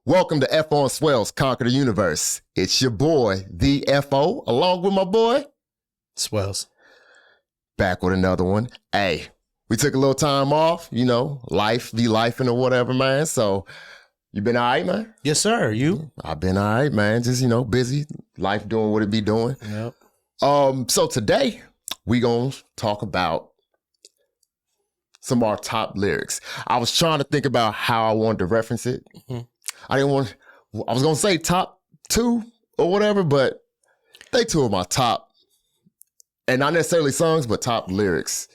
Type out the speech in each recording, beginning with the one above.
Welcome to F on Swells, Conquer the Universe. It's your boy, the FO, along with my boy, Swells. Back with another one. Hey, we took a little time off, life be lifing or whatever, man. So, you been all right, man? Yes, sir. You? I've been all right, man. Just, busy, life doing what it be doing. Yep. So today, we gonna talk about some of our top lyrics. I was trying to think about how I wanted to reference it. Mm-hmm. I was going to say top two or whatever, but they two of my top, and not necessarily songs, but top lyrics,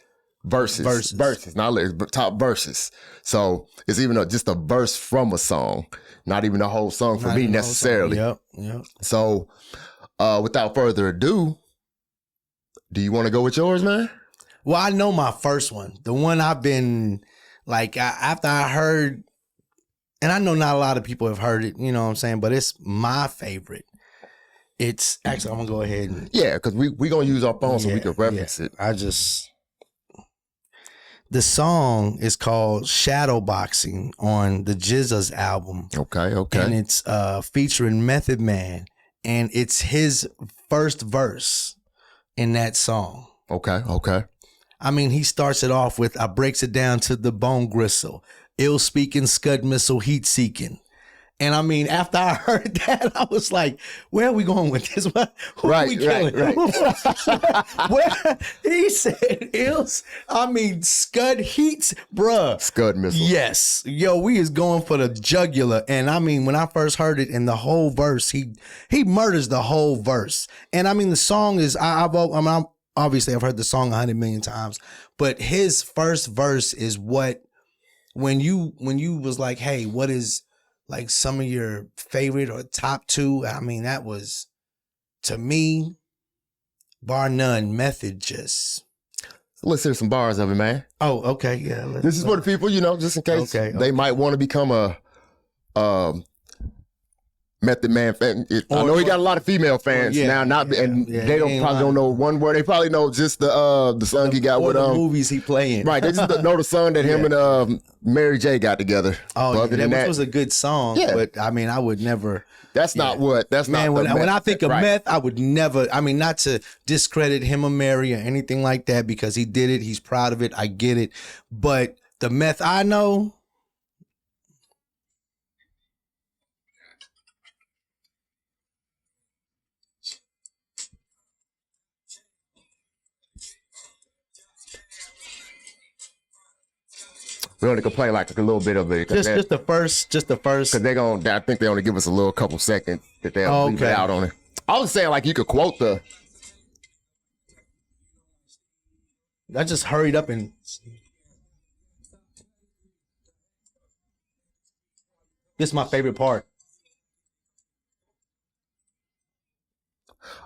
verses, not lyrics, but top verses. So it's even just a verse from a song, not even a whole song for me necessarily. Yep. So without further ado, do you want to go with yours, man? Well, I know my first one, the one I've been after I heard. And I know not a lot of people have heard it, you know what I'm saying? But it's my favorite. It's actually, I'm going to go ahead and. Yeah, because we're going to use our phone so we can reference it. The song is called Shadowboxing on the GZA's album. Okay. And it's featuring Method Man. And it's his first verse in that song. Okay. I mean, he starts it off with, I breaks it down to the bone gristle. Ill speaking, scud missile, heat seeking. And I mean, after I heard that, I was like, where are we going with this? Who are we killing? Right. Where he said scud heats, bruh. Scud missile. Yes. Yo, we is going for the jugular. And I mean, when I first heard it in the whole verse, he murders the whole verse. And I mean, the song is, obviously I've heard the song 100 million times, but his first verse is what, when you was like, hey, what is like some of your favorite or top two? I mean, that was, to me, bar none, Method just. Let's hear some bars of it, man. Oh, okay, yeah. This is for the people, just in case they might want to become a Method Man fan. I know he got a lot of female fans now, they probably don't know one word. They probably know just the song he got with the movies he playing. Right, they just know the song that him and Mary J got together. Oh, that was a good song. Yeah. But I mean, I would never. That's not what. That's man. Not when I think of Meth, I would never. I mean, not to discredit him or Mary or anything like that, because he did it. He's proud of it. I get it. But the Meth I know. We only can play like a little bit of it. Just the first. Because I think they only give us a little couple seconds that they'll leave it out on it. I was saying like you could quote the. I just hurried up and. This is my favorite part.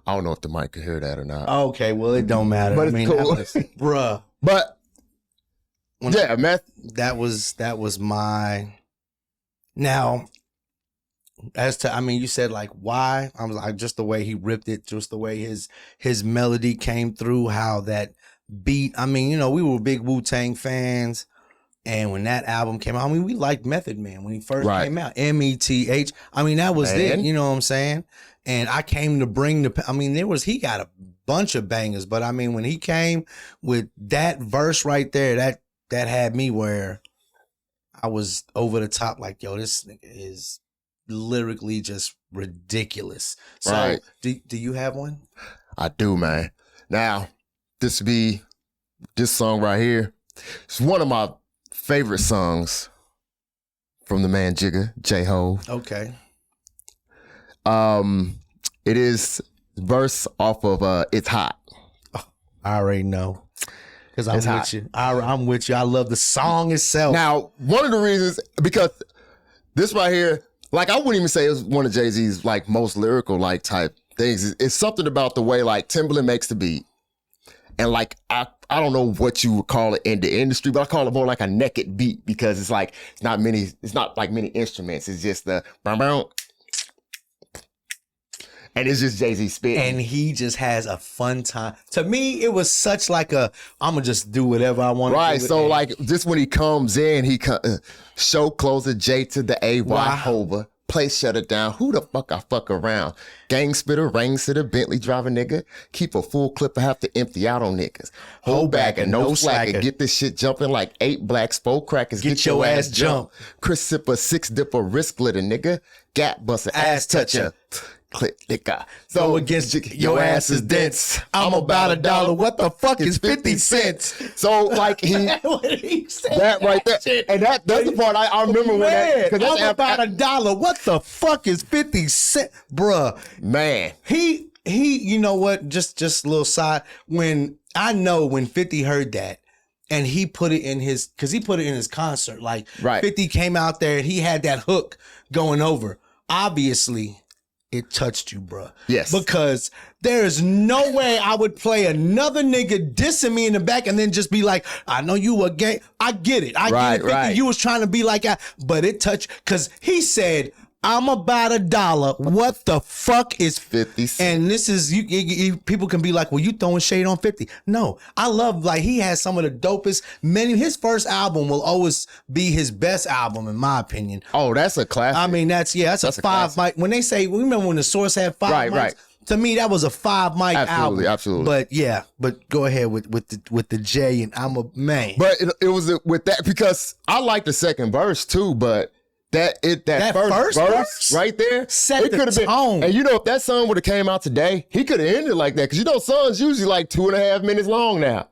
I don't know if the mic could hear that or not. Okay, well it don't matter. But it's cool. Bruh. But. Meth. That was my. Now, as to, you said like why? I was like, just the way he ripped it, just the way his melody came through, how that beat. We were big Wu-Tang fans, and when that album came out, we liked Method Man when he first came out. METH. That was it. You know what I'm saying? And I came to bring he got a bunch of bangers, but when he came with that verse right there, that had me where I was over the top, like, yo, this nigga is lyrically just ridiculous. So, right. Do you have one? I do, man. Now, this song right here, it's one of my favorite songs from the man Jigga, J-Ho. Okay. It is verse off of It's Hot. Oh, I already know. Because I'm with you. I'm with you. I love the song itself. Now, one of the reasons, because this right here, like, I wouldn't even say it's one of Jay-Z's like most lyrical like type things. It's something about the way like Timbaland makes the beat. And like, I don't know what you would call it in the industry, but I call it more like a naked beat, because it's like, it's not like many instruments. It's just the and it's just Jay-Z spitting. And he just has a fun time. To me, it was such like I'm going to just do whatever I want to do. Right, so like, just when he comes in, show closer J to the A-Y, Hova. Place shut it down. Who the fuck I fuck around? Gang spitter, rain sitter, Bentley driver nigga. Keep a full clip, I have to empty out on niggas. Hold back and no slacker. Get this shit jumping like 8 blacks, 4 crackers. Get your ass jump. Chris sipper, 6 dipper, wrist glitter nigga. Gap buster, ass toucher. Click, nigga. So against your ass is dense. I'm about $1. What the fuck is 50 cents? So like he said that right there. Shit. And that's the part I remember when that. I'm about $1. What the fuck is 50 cents? Bruh. Man. He, you know what? Just a little side. When 50 heard that, and he put it in his, cause he put it in his concert. Like 50 came out there and he had that hook going over. Obviously, it touched you, bro. Yes. Because there is no way I would play another nigga dissing me in the back and then just be like, I know you were gay. I get it. I get it. 50, right. You was trying to be like that, but it touched, because he said, I'm about $1. What the fuck is 50 cents? And this is, you people can be like, well, you throwing shade on 50. No, I love, like, he has some of the dopest, his first album will always be his best album, in my opinion. Oh, that's a classic. I mean, that's a 5 mic. When they say, remember when the Source had 5 mics? Right. To me, that was a 5 mic album. Absolutely. But yeah, go ahead with the J and I'm a man. But it was with that, because I like the second verse too, but that first verse right there set the tone. And you know, if that song would have came out today, he could have ended like that, because you know songs usually like 2.5 minutes long now.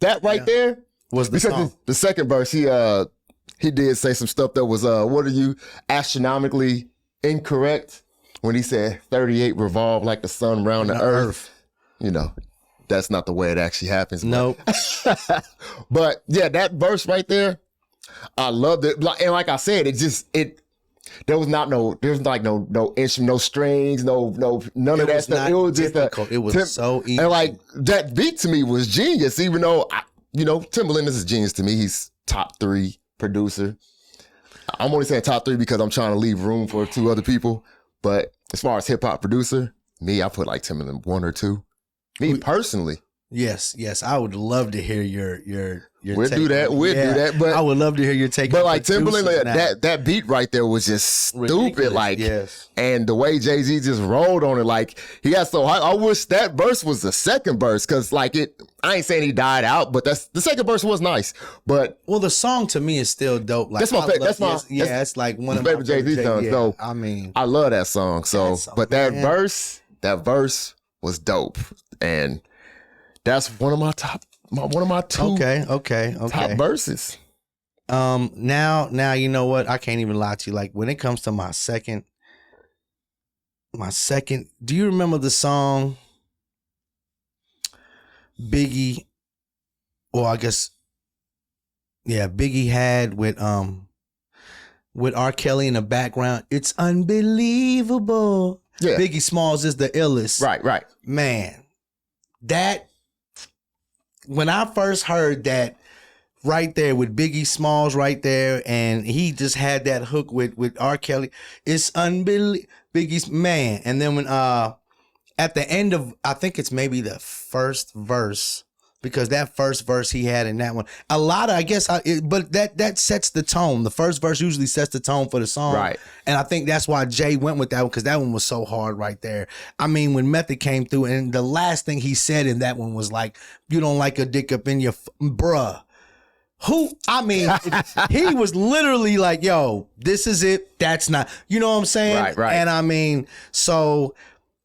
That right there was the song. The second verse, he did say some stuff that was what are you, astronomically incorrect, when he said 38 revolve like the sun around the earth. You know, that's not the way it actually happens. Nope. But yeah, that verse right there, I loved it. And like I said, there was no instrument, no strings, none of that stuff. It was just it was so easy. And like that beat to me was genius, even though Timbaland is a genius to me. He's top 3 producer. I'm only saying top 3 because I'm trying to leave room for 2 other people. But as far as hip hop producer, I put like Timbaland 1 or 2. Me personally. Yes. I would love to hear your We'll take do that. We'll do that. But I would love to hear your take. But like Timbaland, that beat right there was just stupid. Ridiculous. Like, yes. And the way Jay-Z just rolled on it, like he got so high. I wish that verse was the second verse, because like I ain't saying he died out, but the second verse was nice. But the song to me is still dope. Like it's like one of my favorite Jay-Z songs. Yeah, so I mean, I love that song. So, but that verse was dope, and that's one of my 2 top verses. Now you know what? I can't even lie to you. Like when it comes to my second, do you remember the song Biggie? Or I guess, yeah, Biggie had with R. Kelly in the background. It's unbelievable. Yeah. Biggie Smalls is the illest. Right. Man, when I first heard that right there with Biggie Smalls right there, and he just had that hook with R. Kelly, it's unbelievable. Biggie's man. And then when at the end of, I think it's maybe the first verse, because that first verse he had in that one, a lot of, I guess, but that sets the tone. The first verse usually sets the tone for the song. Right. And I think that's why Jay went with that one, because that one was so hard right there. I mean, when Method came through, and the last thing he said in that one was like, you don't like a dick up in your, bruh. He was literally like, yo, this is it. That's not, you know what I'm saying? Right. And I mean, so,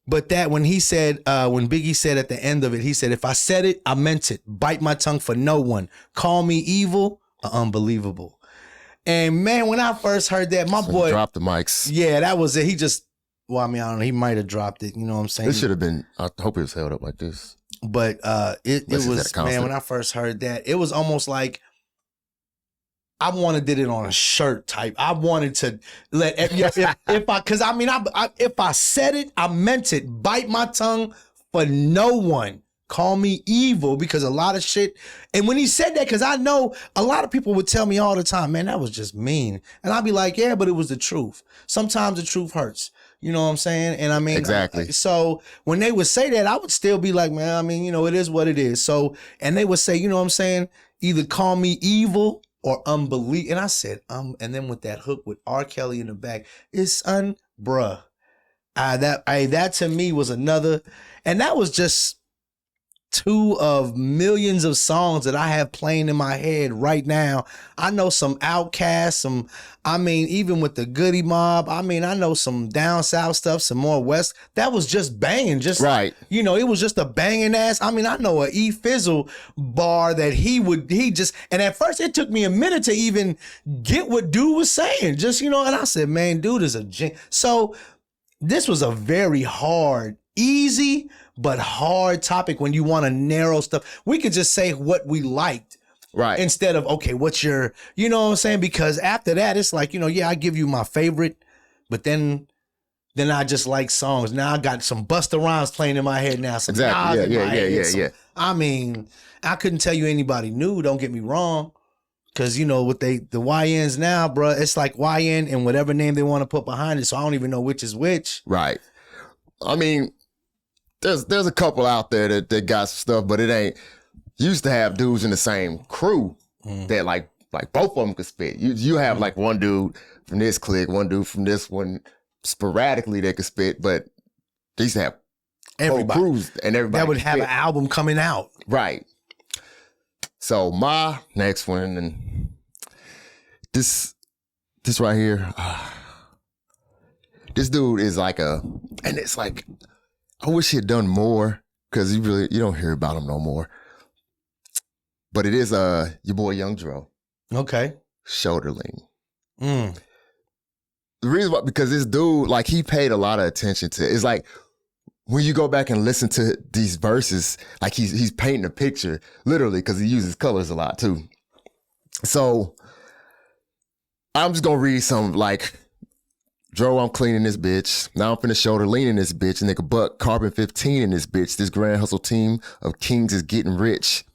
but that when he said, when Biggie said at the end of it, he said, if I said it, I meant it. Bite my tongue for no one. Call me evil or unbelievable. And man, when I first heard that, my boy dropped the mics. Yeah, that was it. He just, I don't know. He might have dropped it. You know what I'm saying? This should have been, I hope it was held up like this. But it was, man, when I first heard that, it was almost like, I wanted it on a shirt type. I wanted to let if I said it, I meant it. Bite my tongue for no one. Call me evil, because a lot of shit. And when he said that, because I know a lot of people would tell me all the time, man, that was just mean. And I'd be like, yeah, but it was the truth. Sometimes the truth hurts. You know what I'm saying? And I mean, exactly. So when they would say that, I would still be like, man, I mean, it is what it is. So, and they would say, you know what I'm saying? Either call me evil or unbelief. And I said, and then with that hook with R. Kelly in the back, it's bruh. That to me was another, and that was just two of millions of songs that I have playing in my head right now. I know some Outkast, even with the Goody Mob, I know some down south stuff, some more west. That was just banging, just right. It was just a banging ass. I know a E Fizzle bar that and at first it took me a minute to even get what dude was saying. Just, and I said, man, dude is a genius. So this was a very hard, easy, but hard topic when you want to narrow stuff. We could just say what we liked. Right. Instead of, okay, what's your, you know what I'm saying? Because after that, it's like, yeah, I give you my favorite, but then I just like songs. Now I got some Busta Rhymes playing in my head now. Some exactly. Yeah. I couldn't tell you anybody new, don't get me wrong. Cause with the YNs now, bro, it's like YN and whatever name they want to put behind it. So I don't even know which is which. Right. There's a couple out there that got some stuff, but it ain't. Used to have dudes in the same crew that like both of them could spit. You have like one dude from this clique, one dude from this one sporadically that could spit, but they used to have everybody whole crews and everybody that would have an album coming out. Right. So my next one, and this right here, this dude is like and it's like, I wish he had done more because you don't hear about him no more. But it is your boy Young Dro. Okay. Shoulder Lean. The reason why, because this dude, like, he paid a lot of attention to it. It's like when you go back and listen to these verses, like he's painting a picture, literally, because he uses colors a lot too. So I'm just gonna read some like, Dro, I'm cleaning this bitch. Now I'm finna shoulder leaning this bitch. Nigga Buck, Carbon 15 in this bitch. This grand hustle team of kings is getting rich.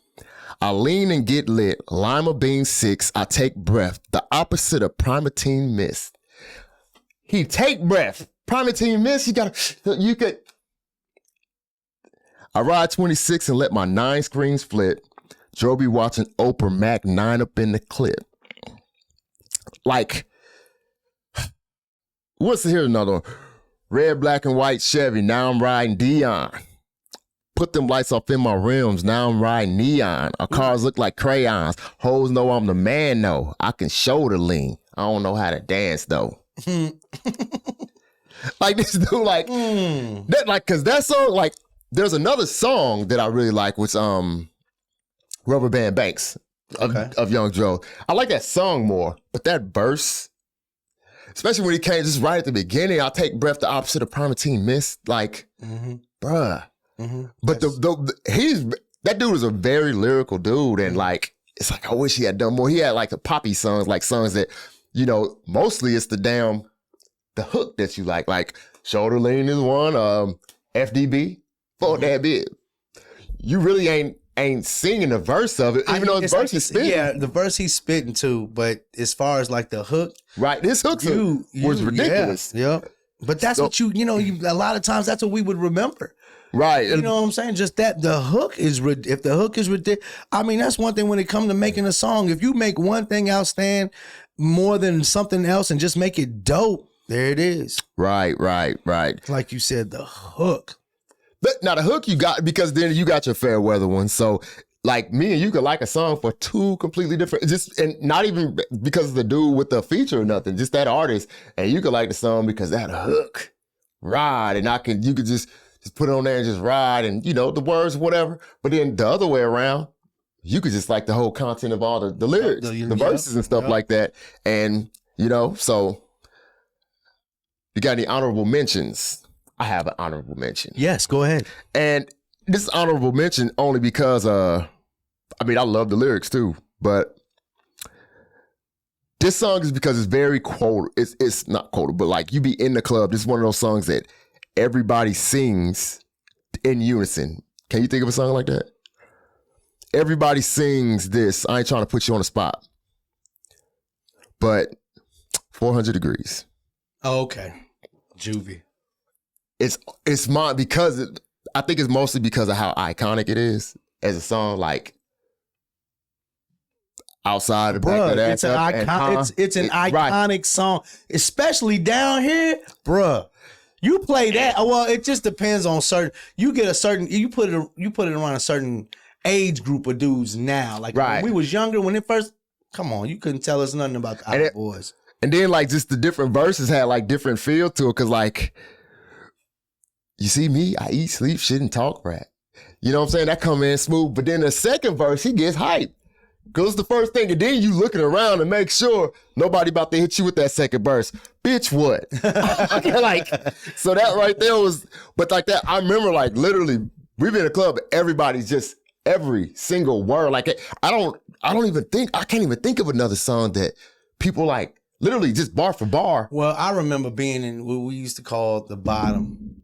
I lean and get lit. Lima bean 6. I take breath. The opposite of Primatine Mist. He take breath. Primatine Mist, you could. I ride 26 and let my 9 screens flip. Dro be watching Oprah Mac 9 up in the clip. Like, here's another one. Red, black, and white Chevy. Now I'm riding Dion. Put them lights off in my rims. Now I'm riding neon. Our cars look like crayons. Hoes know I'm the man, though. I can shoulder lean. I don't know how to dance, though. Like this dude, like, that, like, cause that song, like, there's another song that I really like, which, Rubber Band Banks of Young Dro. I like that song more, but that verse, especially when he came just right at the beginning, I'll take breath, the opposite of Primatine Mist. Like, bruh. But that dude is a very lyrical dude, and like, it's like, I wish he had done more. He had like the poppy songs, like songs that, mostly it's the hook that you like Shoulder Lean is one, FDB, fuck that bit. You really ain't singing the verse of it, even though the verse is spitting. Yeah, the verse he's spitting too, but as far as like the hook, right, this hook was ridiculous. Yeah. But that's what a lot of times that's what we would remember. Right. You know what I'm saying? Just that the hook is, if the hook is ridiculous, that's one thing when it comes to making a song. If you make one thing outstand more than something else and just make it dope, there it is. Right. Like you said, the hook. But now the hook you got, because then you got your fair weather one. So like me and you could like a song for two completely different, and not even because of the dude with the feature or nothing, just that artist. And you could like the song because that hook, ride, and you could just put it on there and just ride, and the words, whatever. But then the other way around, you could just like the whole content of all the lyrics, the verses and stuff like that. And, so you got any honorable mentions? I have an honorable mention. Yes, go ahead. And this is honorable mention only because, I love the lyrics too, but this song is because it's very quote. It's not quoted, but like you be in the club. This is one of those songs that everybody sings in unison. Can you think of a song like that? Everybody sings this. I ain't trying to put you on the spot, but 400 Degrees. Oh, okay. Juvie. It's mine because I think it's mostly because of how iconic it is as a song. Like, outside the back Bruh, of that it's an stuff, and, it's an iconic song, especially down here, bruh. You play that. Well, it just depends on certain. You get a certain. You put it around a certain age group of dudes now. Like when we was younger, when it first. Come on, you couldn't tell us nothing about the Out Boys. And then like just the different verses had like different feel to it, cause like, you see me, I eat, sleep, shit, and talk rap. You know what I'm saying? That come in smooth, but then the second verse, he gets hype. Goes the first thing, and then you looking around to make sure nobody about to hit you with that second verse. Bitch, what? Like, so that right there was, but like that, I remember like literally, we've been in a club, everybody's just, every single word. Like, I can't even think of another song that people like literally just bar for bar. Well, I remember being in what we used to call the Bottom,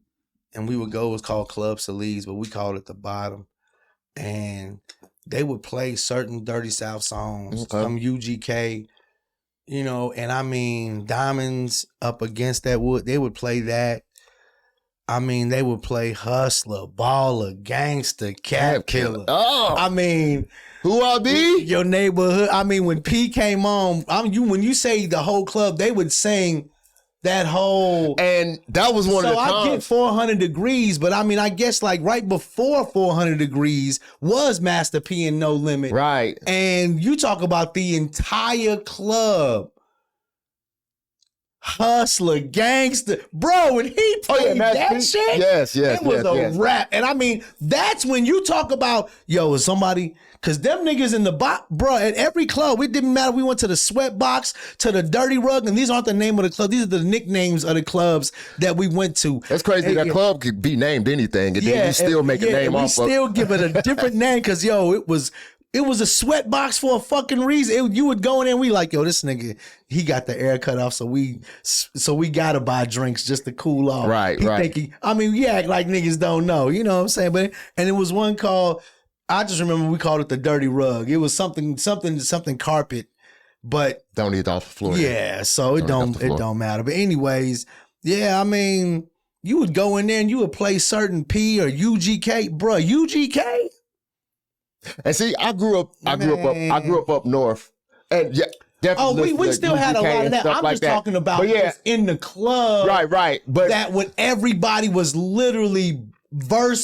and we would go, it was called Club Salise, but we called it the Bottom. And they would play certain Dirty South songs, some UGK, you know, and I mean, Diamonds Up Against That Wood, they would play that. I mean, they would play Hustler, Baller, Gangster, Cat Killer. Oh, I mean, Who I Be? Your Neighborhood. I mean, when P came on, when you say the whole club, they would sing that whole. And that was one of the times. So I get 400 Degrees, but I mean, I guess like right before 400 Degrees was Master P and No Limit. Right. And you talk about the entire club. Hustler, Gangster, bro, and he played that shit. Yes, it was a rap. And I mean, that's when you talk about, yo, is somebody, because them niggas in the box, bro, at every club, it didn't matter. We went to the Sweatbox, to the Dirty Rug, and these aren't the name of the club. These are the nicknames of the clubs that we went to. That's crazy. And, that club could be named anything, and then you still make a name off of it. We still give it a different name, because, yo, it was a sweat box for a fucking reason. You would go in there and we like, yo, this nigga, he got the air cut off, so we gotta buy drinks just to cool off. Right. We act like niggas don't know, you know what I'm saying? But and it was one called, I just remember we called it the Dirty Rug. It was something carpet, but don't eat off the floor. Yeah, so it don't matter. But anyways, yeah, I mean, you would go in there and you would play certain P or UGK, bro, UGK. And see, I grew up up north, and yeah, definitely. Oh, we still had a lot of that. I'm just talking about just in the club, right. But that when everybody was literally word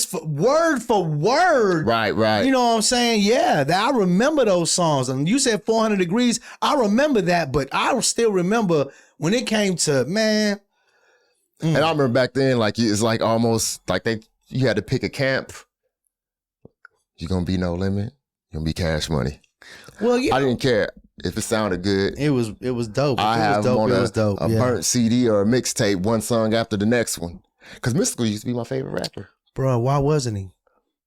for word, right. You know what I'm saying? Yeah, I remember those songs. And you said 400 Degrees. I remember that, but I still remember when it came to man. And I remember back then, like it's like almost like you had to pick a camp. You're gonna be No Limit. You're gonna be Cash Money. Well, yeah. I didn't care if it sounded good. It was dope. I have on a burnt CD or a mixtape, one song after the next one. Because Mystical used to be my favorite rapper. Bro, why wasn't he?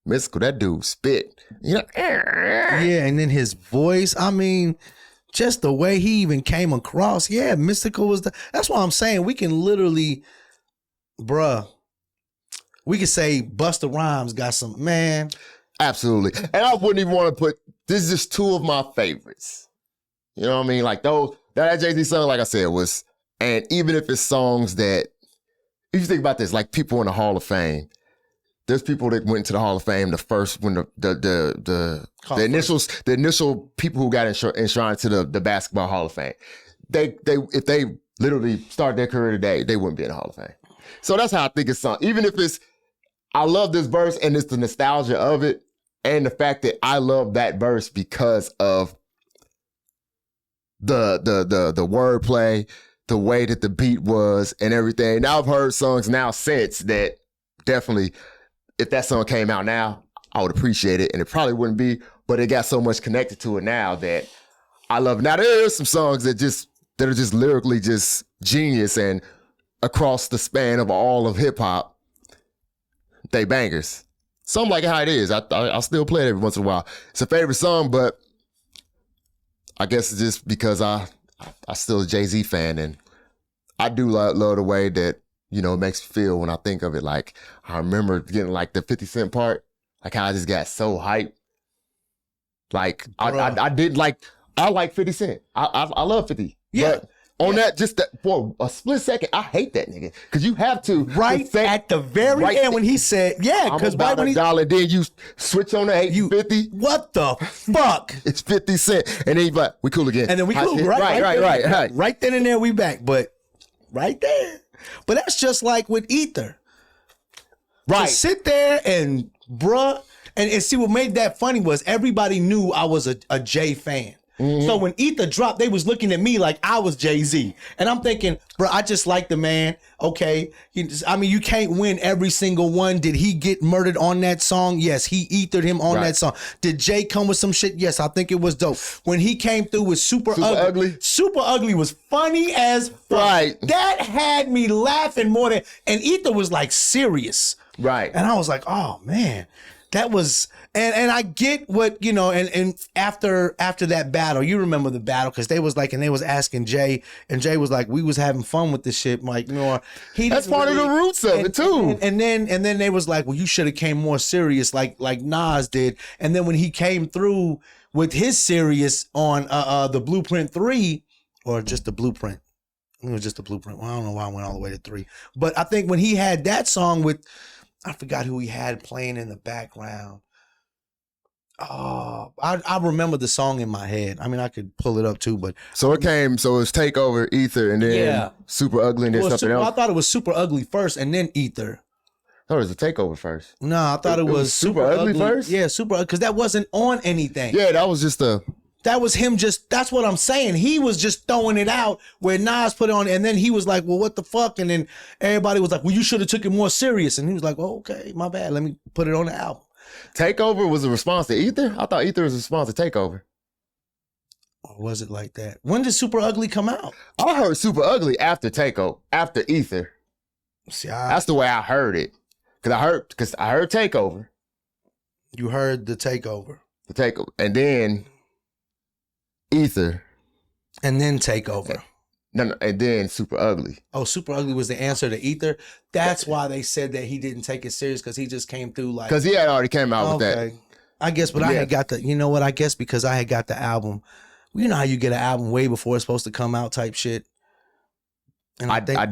Mystical, that dude spit. You know? Yeah, and then his voice, I mean, just the way he even came across. Yeah, Mystical was that's why I'm saying we can literally, bruh, we could say Busta Rhymes got some, man. Absolutely. And I wouldn't even want to put, this is just two of my favorites. You know what I mean? Like that Jay-Z song, like I said, was, and even if it's songs that, if you think about this, like people in the Hall of Fame, there's people that went to the Hall of Fame the first, when the initial people who got enshrined to the Basketball Hall of Fame, if they literally started their career today, they wouldn't be in the Hall of Fame. So that's how I think it's song. Even if it's, I love this verse and it's the nostalgia of it, and the fact that I love that verse because of the wordplay, the way that the beat was and everything. Now I've heard songs now since that definitely, if that song came out now, I would appreciate it, and it probably wouldn't be, but it got so much connected to it now that I love it. Now there are some songs that are just lyrically just genius, and across the span of all of hip hop, they bangers. Some like it how it is. I still play it every once in a while. It's a favorite song, but I guess it's just because I still a Jay-Z fan, and I do love the way that, you know, it makes me feel when I think of it. Like, I remember getting like the 50 Cent part, like how I just got so hyped. Like, I like 50 Cent. I love 50. Yeah. But On that, just that, for a split second, I hate that nigga. Because you have to. Right at the very end when he said, because right when he. $1, then you switch on to 850. What the fuck? It's 50 cents. And then he's like, we cool again. And then we cool, right. Right then and there, we back. But right there. But that's just like with Ether. Right. To sit there and bruh. And see, what made that funny was everybody knew I was a Jay fan. Mm-hmm. So when Ether dropped, they was looking at me like I was Jay-Z. And I'm thinking, bro, I just like the man. Okay. You can't win every single one. Did he get murdered on that song? Yes, he ethered him on that song. Did Jay come with some shit? Yes, I think it was dope. When he came through with Super Ugly. Super Ugly was funny as fuck. Right. That had me laughing more than, and Ether was like serious. Right. And I was like, oh man. That was, and I get what, and after that battle, you remember the battle, because they was asking Jay, and Jay was like, we was having fun with this shit, Mike. That's part of the roots of it too. And then they was like, well, you should have came more serious, like Nas did. And then when he came through with his serious on the Blueprint 3, or just the Blueprint. It was just the Blueprint. Well, I don't know why I went all the way to 3. But I think when he had that song with, I forgot who he had playing in the background. Oh, I remember the song in my head. I mean, I could pull it up too, but so it's Takeover, Ether, and then Super Ugly, and then something else. I thought it was Super Ugly first, and then Ether. No, it was a Takeover first. No, I thought it was Super Ugly first. Yeah, Super Ugly, because that wasn't on anything. Yeah, that was just a. That was him that's what I'm saying. He was just throwing it out where Nas put it on, and then he was like, well, what the fuck? And then everybody was like, well, you should have took it more serious. And he was like, oh, okay, my bad. Let me put it on the album. Takeover was a response to Ether? I thought Ether was a response to Takeover. Or was it like that? When did Super Ugly come out? I heard Super Ugly after Takeover, after Ether. See, that's the way I heard it. Because I heard Takeover. You heard the Takeover. The Takeover. And then Ether. And then Takeover. No, and then Super Ugly. Oh, Super Ugly was the answer to Ether? That's why they said that he didn't take it serious, because he just came through like... Because he had already came out with that. I guess, but I had got the... You know what? I guess because I had got the album. You know how you get an album way before it's supposed to come out type shit? And I did. I had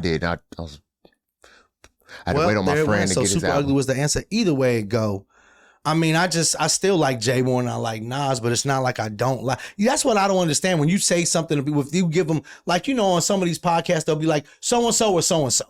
to wait on my friend to get his album. So Super Ugly was the answer. Either way it go. I mean, I still like Jay more than I like Nas, but it's not like I don't like. That's what I don't understand. When you say something to people, if you give them, like, on some of these podcasts, they'll be like, so-and-so or so-and-so.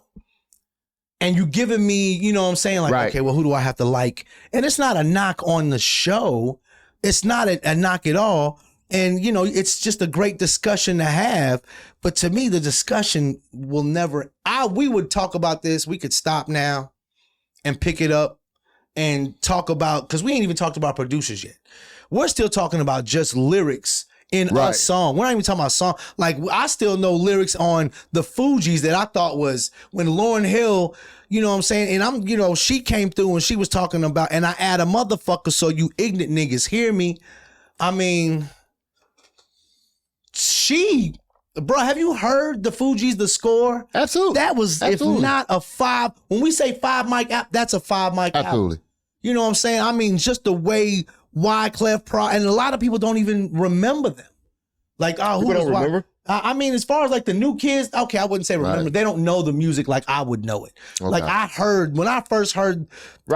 And you giving me, you know what I'm saying? Like, okay, well, who do I have to like? And it's not a knock on the show. It's not a knock at all. And, it's just a great discussion to have. But to me, the discussion will never, we would talk about this. We could stop now and pick it up and talk about, because we ain't even talked about producers yet. We're still talking about just lyrics in a song. We're not even talking about song. Like, I still know lyrics on the Fugees that I thought was when Lauryn Hill, you know what I'm saying? And she came through and she was talking about, and I add a motherfucker so you ignorant niggas hear me. I mean, bro, have you heard the Fugees, the score? Absolutely. That was, if not a 5, when we say 5 mic app, that's a 5 mic app. Absolutely. You know what I'm saying? I mean, just the way Wyclef, and a lot of people don't even remember them. Like, who don't remember? I mean, as far as like the new kids, okay, I wouldn't say remember. Right. They don't know the music like I would know it. Okay. Like when I first heard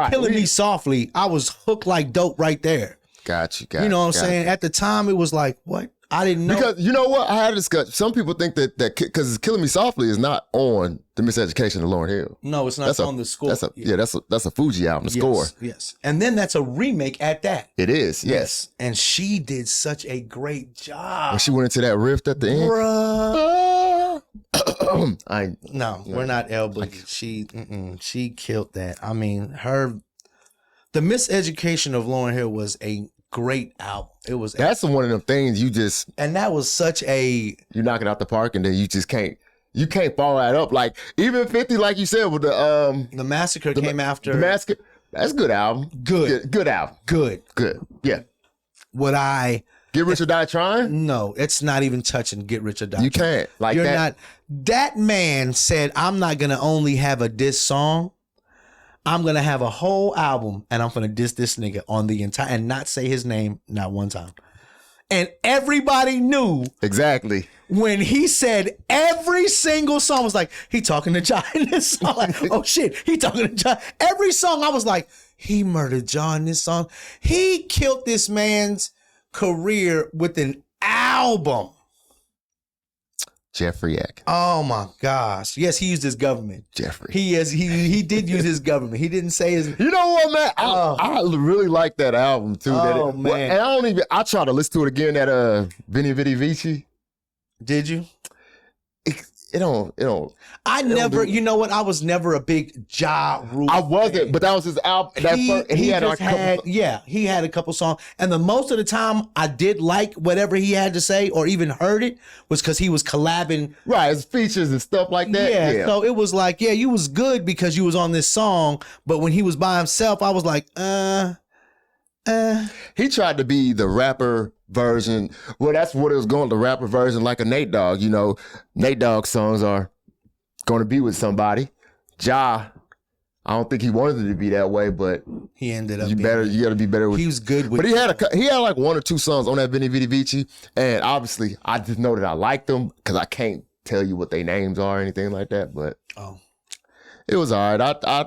Killing Me Softly, I was hooked like dope right there. Got you. You know what I'm saying? At the time, it was like, what? I didn't know. Because you know what? I had a discussion. Some people think that because Killing Me Softly is not on The Miseducation of Lauryn Hill. No, it's not on the score. That's a Fugees album, the score. Yes. And then that's a remake at that. It is, yes. And she did such a great job. When she went into that riff at the end. Bruh. No, we're not elbowing. She killed that. I mean, The Miseducation of Lauryn Hill was a great album. It was. That's one of them things you just. And that was such a. You knock it out the park, and then you just can't. You can't follow that up. Like even 50, like you said, with the Massacre came after. The Massacre. That's a good album. Good album. Good. Yeah. Would I Get Rich or Die Trying? No, it's not even touching Get Rich or Die. You can't. Like You're that. not. That man said, "I'm not gonna only have a diss song. I'm going to have a whole album and I'm going to diss this nigga on the entire, and not say his name not one time." And everybody knew. Exactly. when he said every single song, I was like, he talking to John in this song. Like, oh shit, he talking to John. Every song, I was like, he murdered John in this song. He killed this man's career with an album. Jeffrey Eck. Oh my gosh. Yes, he used his government. Jeffrey. He did use his government. He didn't say his. You know what, man? I really like that album too. Oh, man. And I try to listen to it again, that Veni Vidi Vici. Did you? It don't. I never, you know what? I was never a big Ja Rule. I wasn't, fan. but that was his album. He had like he had a couple songs. And the most of the time I did like whatever he had to say or even heard it was because he was collabing. Right, his features and stuff like that. Yeah, so it was like, yeah, you was good because you was on this song. But when he was by himself, I was like, He tried to be the rapper version. Well, that's what it was going, the rapper version, like a Nate Dogg. You know, Nate Dogg songs are going to be with somebody. Ja, I don't think he wanted it to be that way, but he ended up. You got to be better with. He was good with. But he had like one or two songs on that Veni Vidi Vici, and obviously I just know that I liked them because I can't tell you what their names are or anything like that. But it was all right. I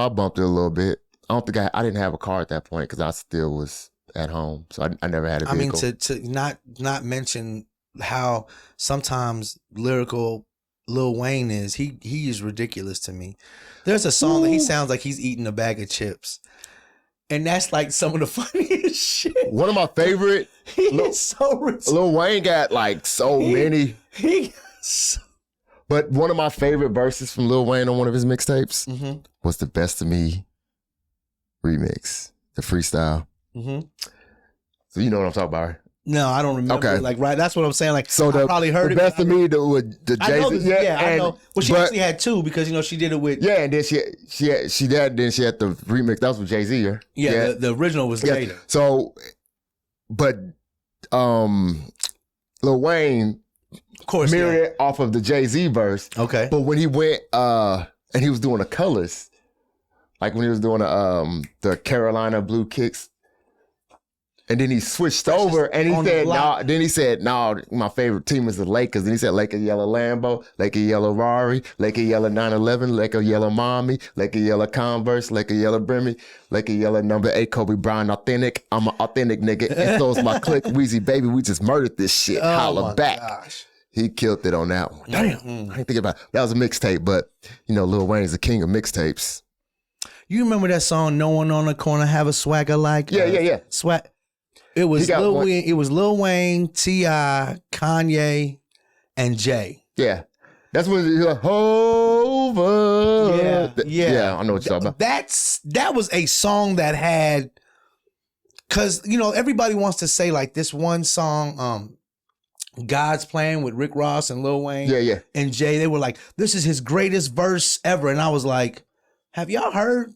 bumped it a little bit. I don't think I didn't have a car at that point because I still was at home, so I never had a vehicle. I mean, to not mention how sometimes lyrical Lil Wayne is, he is ridiculous to me. There's a song that he sounds like he's eating a bag of chips, and that's like some of the funniest shit. One of my favorite. He is so ridiculous. Lil Wayne got like so many. But one of my favorite verses from Lil Wayne on one of his mixtapes was the Best of Me remix, the freestyle. So you know what I'm talking about, right? No, I don't remember. Okay. Like, right, that's what I'm saying. Like, so I probably heard the it. Best of Me, the Jay-Z. I know. Well, she actually had two because she did it with. Yeah, and then she had the remix. That was with Jay-Z. Yeah, the original was later. So, but Lil Wayne, of course, mirrored it off of the Jay-Z verse. Okay, but when he went and he was doing the colors, like when he was doing the Carolina Blue Kicks. And then he switched over and he said, no. Then he said, no, my favorite team is the Lakers. Then he said, Laker yellow Lambo, Laker yellow Rari, Laker yellow 911, Laker yellow Mommy, Laker yellow Converse, Laker yellow Brimmy, Laker yellow number 8 Kobe Bryant authentic. I'm an authentic nigga. And so is my clique, Weezy Baby. We just murdered this shit. Holla back. Gosh. He killed it on that one. Damn. I didn't think about it. That was a mixtape, but Lil Wayne's the king of mixtapes. You remember that song, No One on the Corner Have a Swagger Like? Yeah. Swag. It was Lil Wayne, T.I., Kanye, and Jay. Yeah. That's when you're like, over. Yeah, I know what you're talking about. That was a song that had, because, everybody wants to say like this one song, God's Plan with Rick Ross and Lil Wayne and Jay, they were like, this is his greatest verse ever. And I was like, have y'all heard?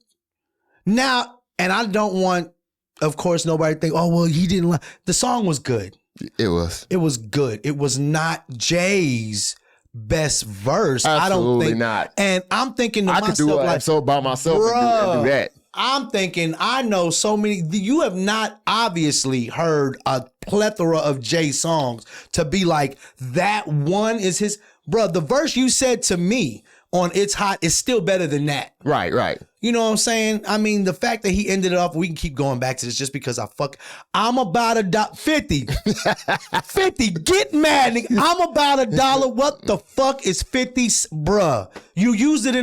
Now, and I don't want, of course, nobody think, oh, well, he didn't like. The song was good. It was. It was good. It was not Jay's best verse. Absolutely I don't think. Not. And I'm thinking to myself, I could do an episode by myself and do that. I'm thinking, I know so many. You have not obviously heard a plethora of Jay songs to be like, that one is his. Bruh, the verse you said to me on It's Hot is still better than that. Right. You know what I'm saying? I mean, the fact that he ended it off, we can keep going back to this just because I'm about $50. 50, get mad, nigga. I'm about $1. What the fuck is 50? Bruh, you used it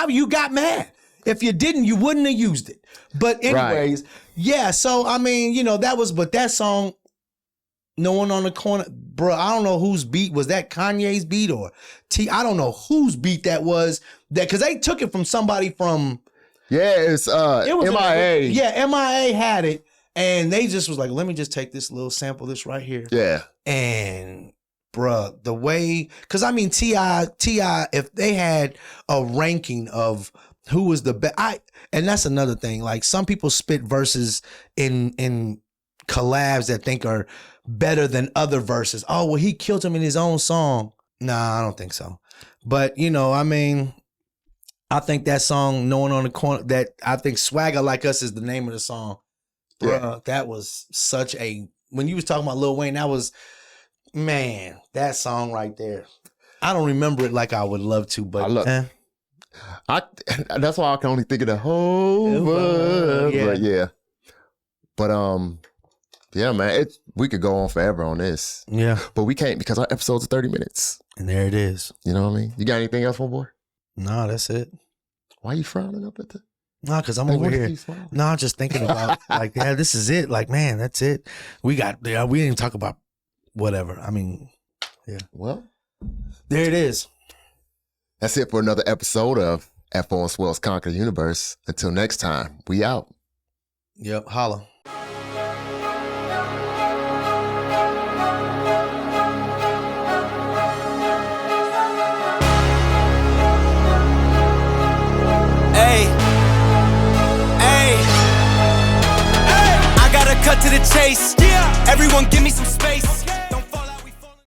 you got mad. If you didn't, you wouldn't have used it. But anyways, yeah, so I mean, but that song, No One on the Corner, bro, I don't know whose beat was that, Kanye's beat or I don't know whose beat that was, that because they took it from somebody from it was MIA. MIA had it, and they just was like, let me just take this little sample, this right here. Yeah. And bruh, the way, because I mean T.I., if they had a ranking of who was the best, and that's another thing, like some people spit verses in collabs that think are better than other verses. Oh, well, he killed him in his own song. Nah, I don't think so. But, I mean, I think that song, No One on the Corner, that I think Swagger Like Us is the name of the song. Bruh, that was such a, when you was talking about Lil Wayne, that was, Man, that song right there. I don't remember it like I would love to, but that's why I can only think of the whole yeah. yeah. But yeah, man, we could go on forever on this. Yeah. But we can't because our episodes are 30 minutes. And there it is. You know what I mean? You got anything else, my boy? No, that's it. Why are you frowning up at the? No, because I'm over here. No, I'm just thinking about like, yeah, this is it. Like, man, that's it. We didn't even talk about whatever. I mean, yeah. Well, there it is. That's it for another episode of F.O. and Swell's Conquer the Universe. Until next time, we out. Yep, holla. I gotta cut to the chase. Yeah. Everyone give me some space.